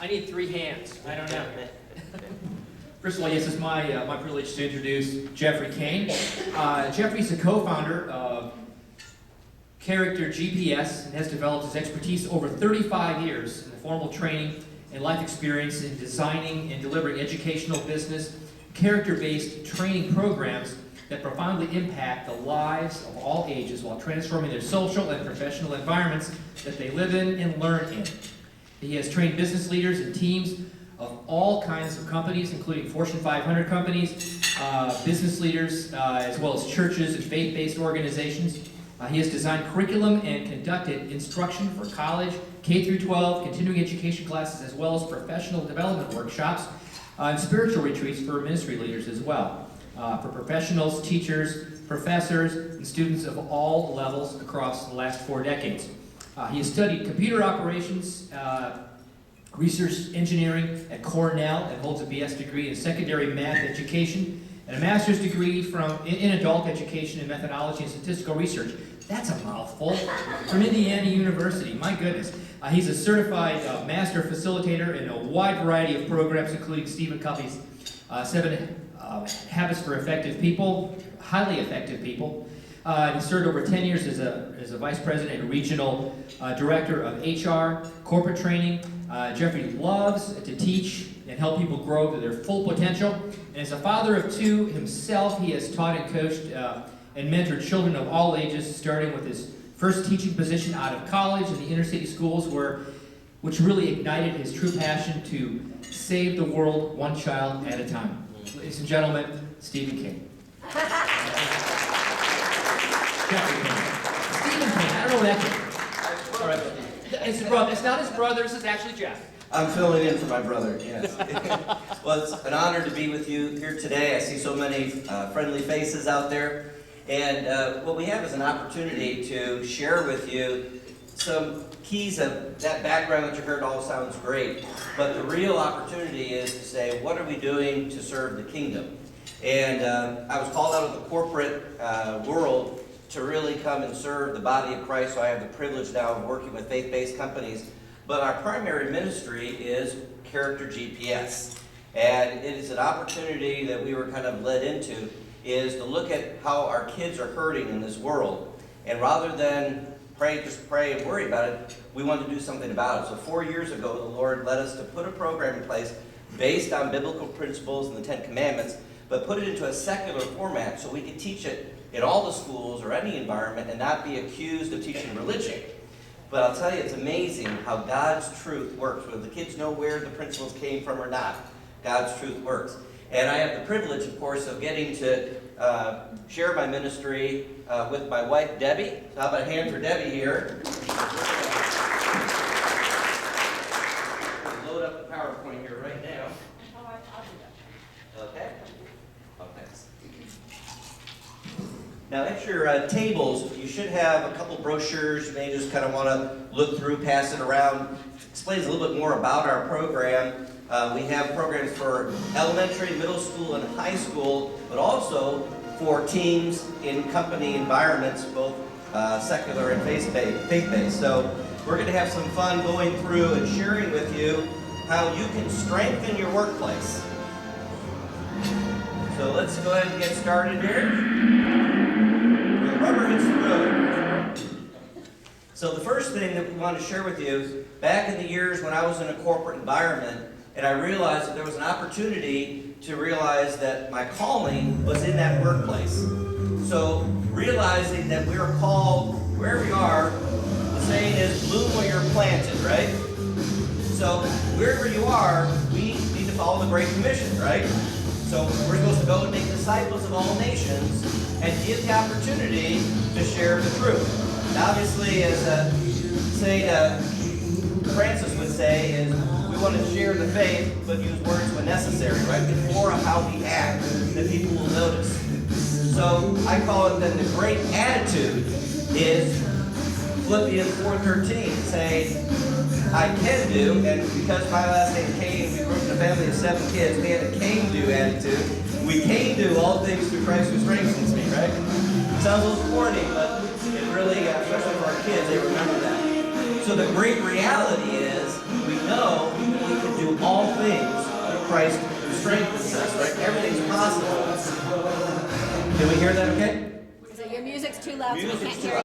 I need 3 hands. I don't know. First of all, yes, it's my privilege to introduce Jeffrey Cain. Jeffrey's the co-founder of Character GPS and has developed his expertise over 35 years in the formal training and life experience in designing and delivering educational, business, character-based training programs that profoundly impact the lives of all ages while transforming their social and professional environments that they live in and learn in. He has trained business leaders and teams of all kinds of companies, including Fortune 500 companies, business leaders, as well as churches and faith-based organizations. He has designed curriculum and conducted instruction for college, K-12, continuing education classes, as well as professional development workshops and spiritual retreats for ministry leaders as well, for professionals, teachers, professors, and students of all levels across the last 4 decades. He has studied computer operations, research engineering at Cornell, and holds a BS degree in secondary math education and a master's degree in adult education in methodology and statistical research. That's a mouthful. From Indiana University, my goodness. He's a certified master facilitator in a wide variety of programs, including Stephen Covey's 7 Habits for Effective People, highly effective people. He served over 10 years as a vice president and regional director of HR, corporate training. Jeffrey loves to teach and help people grow to their full potential. And as a father of 2 himself, he has taught and coached and mentored children of all ages, starting with his first teaching position out of college in the inner city schools, which really ignited his true passion to save the world one child at a time. Ladies and gentlemen, Stephen Cain. Jeffrey Cain. Stephen Cain, I don't know that kid. All right. It's his brother. It's not his brother, this is actually Jeff. I'm filling in for my brother, yes. Well, it's an honor to be with you here today. I see so many friendly faces out there. And what we have is an opportunity to share with you some keys of that background that you heard all sounds great. But the real opportunity is to say, what are we doing to serve the kingdom? And I was called out of the corporate world to really come and serve the body of Christ. So I have the privilege now of working with faith-based companies. But our primary ministry is Character GPS. And it is an opportunity that we were kind of led into, is to look at how our kids are hurting in this world. And rather than just pray and worry about it, we wanted to do something about it. So 4 years ago, the Lord led us to put a program in place based on biblical principles and the 10 Commandments, but put it into a secular format so we could teach it in all the schools or any environment and not be accused of teaching religion. But I'll tell you, it's amazing how God's truth works. Whether the kids know where the principles came from or not, God's truth works. And I have the privilege, of course, of getting to share my ministry with my wife, Debbie. So how about a hand for Debbie here? Load up the PowerPoint here right now. I'll do that. Okay. Oh, thanks. Now, at your tables, you should have a couple brochures. You may just kind of want to look through, pass it around. Explains a little bit more about our program. We have programs for elementary, middle school, and high school, but also for teams in company environments, both secular and faith-based. So we're going to have some fun going through and sharing with you how you can strengthen your workplace. So let's go ahead and get started here. The rubber hits the road. So the first thing that we want to share with you, back in the years when I was in a corporate environment, and I realized that there was an opportunity to realize that my calling was in that workplace. So realizing that we are called wherever you are, the saying is bloom where you're planted, right? So wherever you are, we need to follow the Great Commission, right? So we're supposed to go and make disciples of all nations and give the opportunity to share the truth. Now, obviously, as St. Francis would say, is we want to share the faith, but use words when necessary, right? It's more of how we act that people will notice. So I call it then the great attitude is Philippians 4:13, saying, I can do, and because my last name Cain, we grew up in a family of 7 kids, we had a can-do attitude. We can do all things through Christ who strengthens me, right? Sounds a little corny, but it really, especially for our kids, they remember that. So the great reality is, we know we can do things through Christ who strengthens us, right? Everything's possible. Can we hear that okay? So your music's too loud, so we can't hear it.